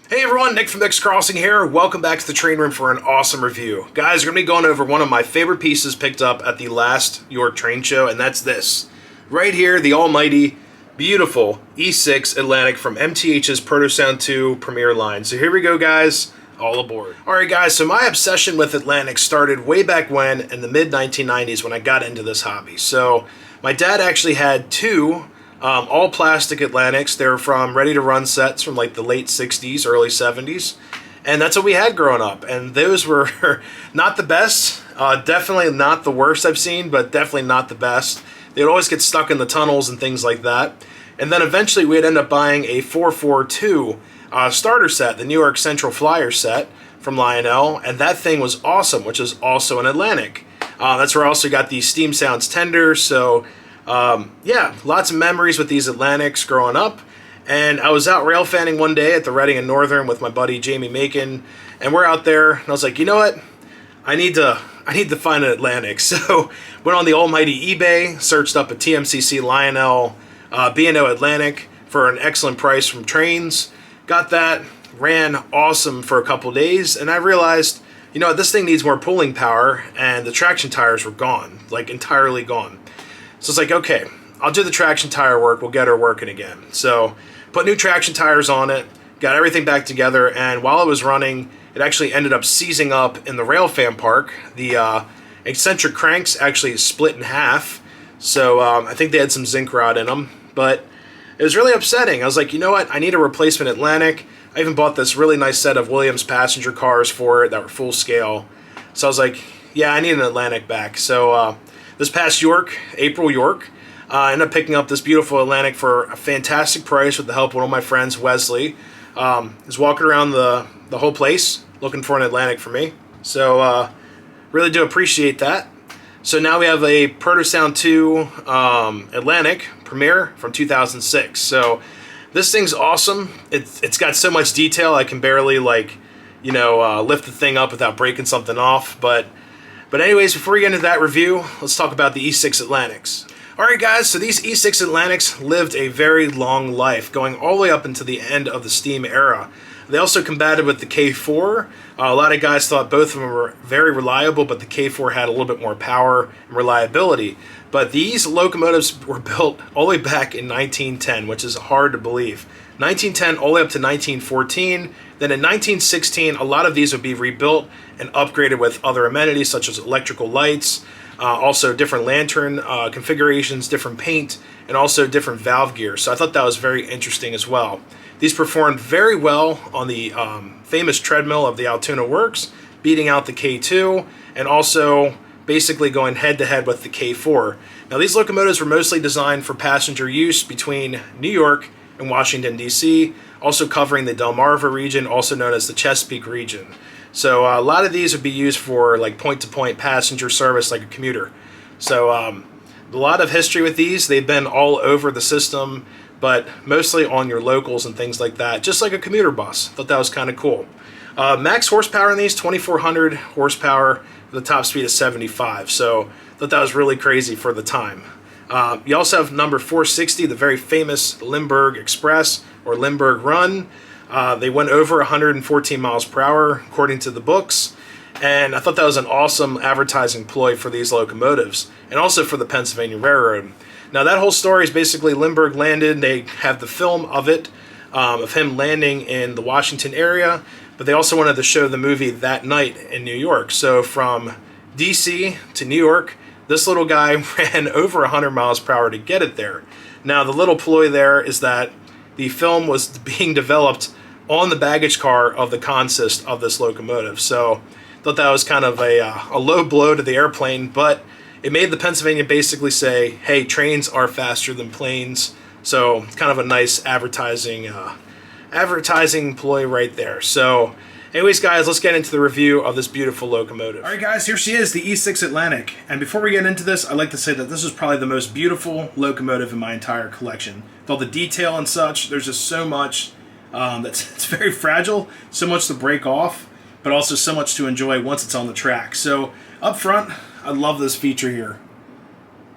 Hey everyone, Nick from Nick's Crossing here. Welcome back to the train room for an awesome review. Guys, we're going to be going over one of my favorite pieces picked up at the last York train show, and that's this. Right here, the almighty, beautiful E6 Atlantic from MTH's Protosound 2 Premier line. So here we go, guys. All aboard. Alright guys, so my obsession with Atlantic started way back when in the mid-1990s when I got into this hobby. So my dad actually had two all plastic Atlantics. They were from ready-to-run sets from like the late 60s, early 70s. And that's what we had growing up. And those were not the best. Definitely not the worst I've seen, but definitely not the best. They'd always get stuck in the tunnels and things like that. And then eventually we'd end up buying a 442 starter set, the New York Central Flyer set from Lionel. And that thing was awesome, which is also an Atlantic. That's where I also got the Steam Sounds tender. So yeah, lots of memories with these Atlantics growing up. And I was out rail fanning one day at the Reading and Northern with my buddy Jamie Macon, and we're out there, and I was like, you know what? I need to find an Atlantic. So went on the almighty eBay, searched up a TMCC Lionel B&O Atlantic for an excellent price from Trains. Got that, ran awesome for a couple days, and I realized, you know what, this thing needs more pulling power, and the traction tires were gone, like entirely gone. So it's like, okay, I'll do the traction tire work, we'll get her working again. So put new traction tires on it, got everything back together, and while it was running, it actually ended up seizing up in the rail fan park. The eccentric cranks actually split in half, so I think they had some zinc rod in them, but it was really upsetting. I was like, you know what, I need a replacement Atlantic. I even bought this really nice set of Williams passenger cars for it that were full scale. So I was like, yeah, I need an Atlantic back. So this past April York, I ended up picking up this beautiful Atlantic for a fantastic price with the help of one of my friends, Wesley. He's walking around the whole place looking for an Atlantic for me. So really do appreciate that. So now we have a Protosound 2 Atlantic Premier from 2006. So this thing's awesome. It's got so much detail I can barely lift the thing up without breaking something off. But anyways, before we get into that review, let's talk about the E6 Atlantics. Alright guys, so these E6 Atlantics lived a very long life, going all the way up into the end of the Steam era. They also combated with the K4. A lot of guys thought both of them were very reliable, but the K4 had a little bit more power and reliability. But these locomotives were built all the way back in 1910, which is hard to believe. 1910 all the way up to 1914. Then in 1916, a lot of these would be rebuilt and upgraded with other amenities such as electrical lights, also different lantern configurations, different paint, and also different valve gear. So I thought that was very interesting as well. These performed very well on the famous treadmill of the Altoona Works, beating out the K2, and also basically going head-to-head with the K4. Now these locomotives were mostly designed for passenger use between New York and Washington, D.C., also covering the Delmarva region, also known as the Chesapeake region. So a lot of these would be used for like point-to-point passenger service like a commuter. So a lot of history with these. They've been all over the system, but mostly on your locals and things like that, just like a commuter bus. Thought that was kind of cool. Max horsepower in these, 2,400 horsepower, the top speed is 75, so thought that was really crazy for the time. You also have number 460, the very famous Limburg Express or Limburg Run. They went over 114 miles per hour, according to the books, and I thought that was an awesome advertising ploy for these locomotives, and also for the Pennsylvania Railroad. Now that whole story is basically Limburg landed. They have the film of it, of him landing in the Washington area, but they also wanted to show the movie that night in New York. So from DC to New York, this little guy ran over 100 miles per hour to get it there. Now the little ploy there is that the film was being developed on the baggage car of the consist of this locomotive. So I thought that was kind of a low blow to the airplane, but it made the Pennsylvania basically say, hey, trains are faster than planes. So kind of a nice advertising ploy right there. So anyways, guys, let's get into the review of this beautiful locomotive. All right, guys, here she is, the E6 Atlantic. And before we get into this, I'd like to say that this is probably the most beautiful locomotive in my entire collection. With all the detail and such, there's just so much it's very fragile, so much to break off, but also so much to enjoy once it's on the track. So up front, I love this feature here.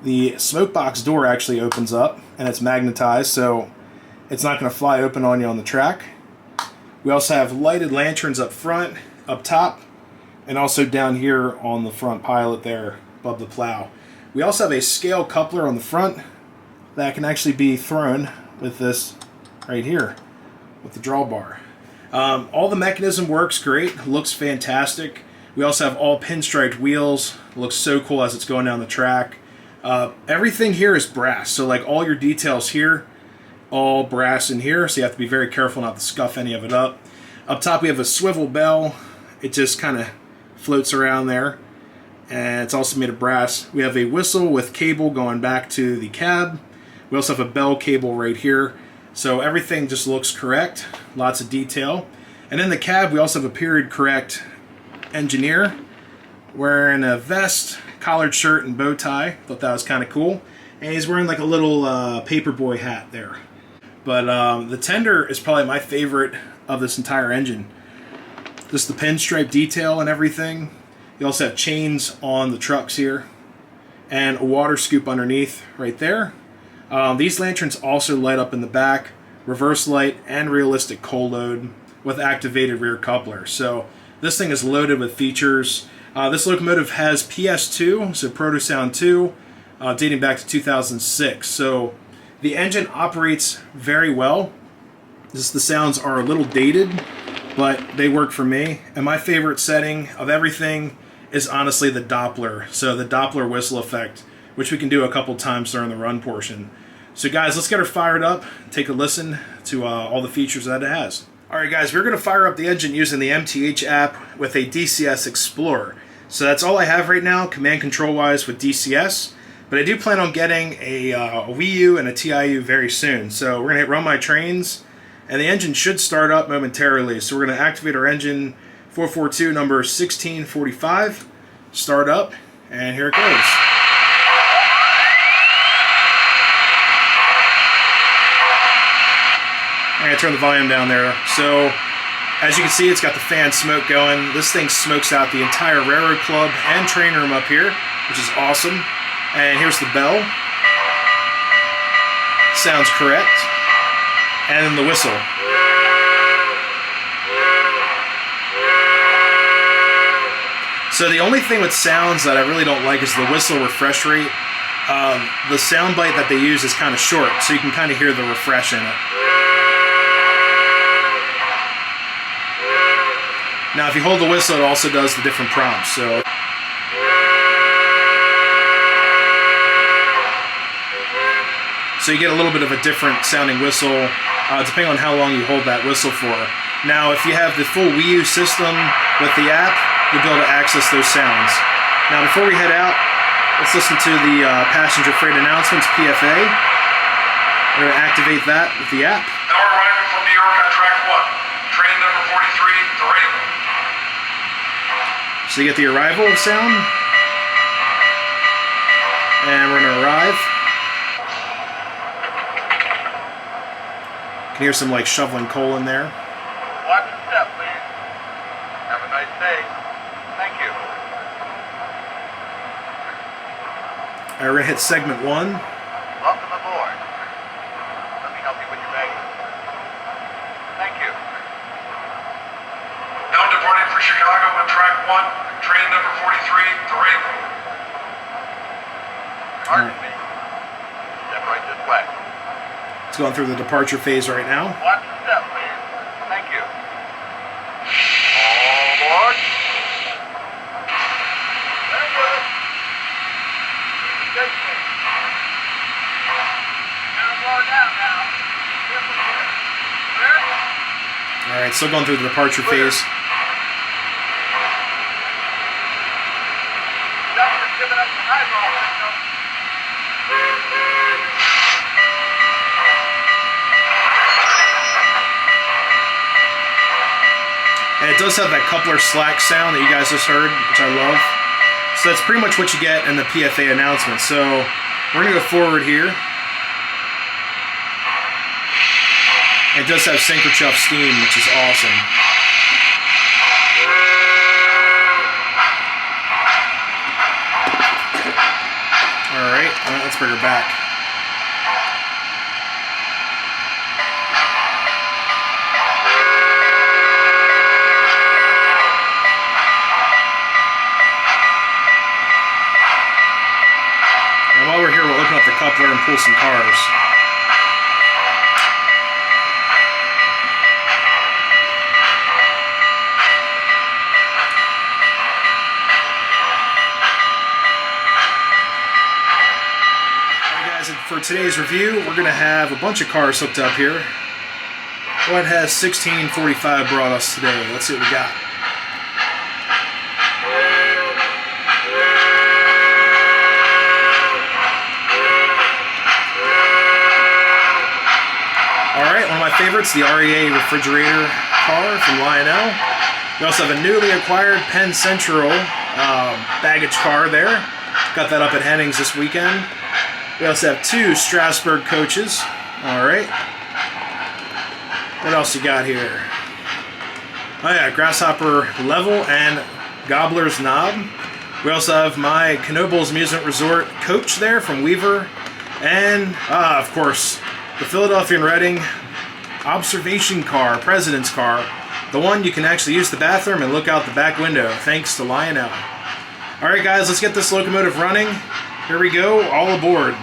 The smoke box door actually opens up, and it's magnetized, so it's not going to fly open on you on the track. We also have lighted lanterns up front, up top, and also down here on the front pilot there above the plow. We also have a scale coupler on the front that can actually be thrown with this right here with the drawbar. All the mechanism works great, looks fantastic. We also have all pinstriped wheels. It looks so cool as it's going down the track. Everything here is brass, so like all your details here, all brass in here, so you have to be very careful not to scuff any of it up. Up top we have a swivel bell. It just kind of floats around there, and it's also made of brass. We have a whistle with cable going back to the cab. We also have a bell cable right here, so everything just looks correct, lots of detail. And in the cab we also have a period correct engineer wearing a vest, collared shirt, and bow tie. Thought that was kind of cool. And he's wearing like a little paperboy hat there. But the tender is probably my favorite of this entire engine. Just the pinstripe detail and everything. You also have chains on the trucks here and a water scoop underneath right there. These lanterns also light up in the back, reverse light, and realistic cold load with activated rear coupler. So this thing is loaded with features. This locomotive has PS2, so Proto-Sound 2, dating back to 2006. So the engine operates very well. Just the sounds are a little dated, but they work for me. And my favorite setting of everything is honestly the Doppler. So the Doppler whistle effect, which we can do a couple times during the run portion. So guys, let's get her fired up, take a listen to all the features that it has. Alright guys, we're going to fire up the engine using the MTH app with a DCS Explorer. So that's all I have right now, command control wise with DCS. But I do plan on getting a Wii U and a TIU very soon. So we're going to run my trains, and the engine should start up momentarily. So we're going to activate our engine 442 number 1645, start up, and here it goes. I'm going to turn the volume down there. So as you can see, it's got the fan smoke going. This thing smokes out the entire railroad club and train room up here, which is awesome. And here's the bell. Sounds correct. And then the whistle. So the only thing with sounds that I really don't like is the whistle refresh rate. The sound bite that they use is kind of short, so you can kind of hear the refresh in it. Now if you hold the whistle, it also does the different prompts. So you get a little bit of a different sounding whistle depending on how long you hold that whistle for. Now if you have the full Wii U system with the app, you'll be able to access those sounds. Now before we head out, let's listen to the passenger freight announcements, PFA. We're going to activate that with the app. Now we're arriving from New York on track 1. Train number 43, the radio. So you get the arrival sound. And we're going to arrive. You can hear some like shoveling coal in there. Watch the step, please. Have a nice day. Thank you. All right, we're going to hit segment 1. Welcome aboard. Let me help you with your baggage. Thank you. Now departing for Chicago on track 1. Train number 43, the radio. Pardon me. Step right this way. It's going through the departure phase right now. Watch the step, please. Thank you. All aboard. Very good. Good thing. Now slow down now. Careful here. Clear? All right, still going through the departure phase. Doctor's giving us some eyeball signal. And it does have that coupler slack sound that you guys just heard, which I love. So that's pretty much what you get in the PFA announcement. So we're going to go forward here. It does have Synchrochuff steam, which is awesome. All right, let's bring her back. pull some cars. For today's review, we're going to have a bunch of cars hooked up here. What has 1645 brought us today? Let's see what we got. Alright, one of my favorites, the REA refrigerator car from Lionel. We also have a newly acquired Penn Central baggage car there. Got that up at Hennings this weekend. We also have two Strasburg coaches. Alright. What else you got here? Oh yeah, Grasshopper Level and Gobbler's Knob. We also have my Knoebels Amusement Resort coach there from Weaver. And, of course, the Philadelphia and Reading observation car, President's car. The one you can actually use the bathroom and look out the back window, thanks to Lionel. Alright guys, let's get this locomotive running. Here we go, all aboard.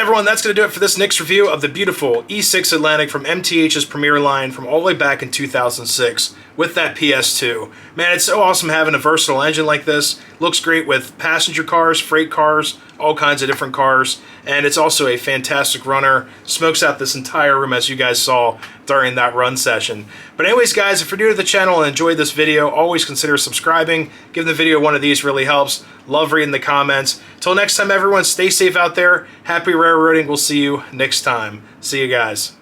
everyone, that's going to do it for this Nick's review of the beautiful E6 Atlantic from MTH's Premier line from all the way back in 2006 with that PS2. Man, it's so awesome having a versatile engine like this. Looks great with passenger cars, freight cars, all kinds of different cars, and it's also a fantastic runner. Smokes out this entire room, as you guys saw during that run session. But anyways, guys, if you're new to the channel and enjoyed this video, always consider subscribing. Give the video one of these, really helps. Love reading the comments. Till next time, everyone, stay safe out there. Happy railroading. We'll see you next time. See you guys.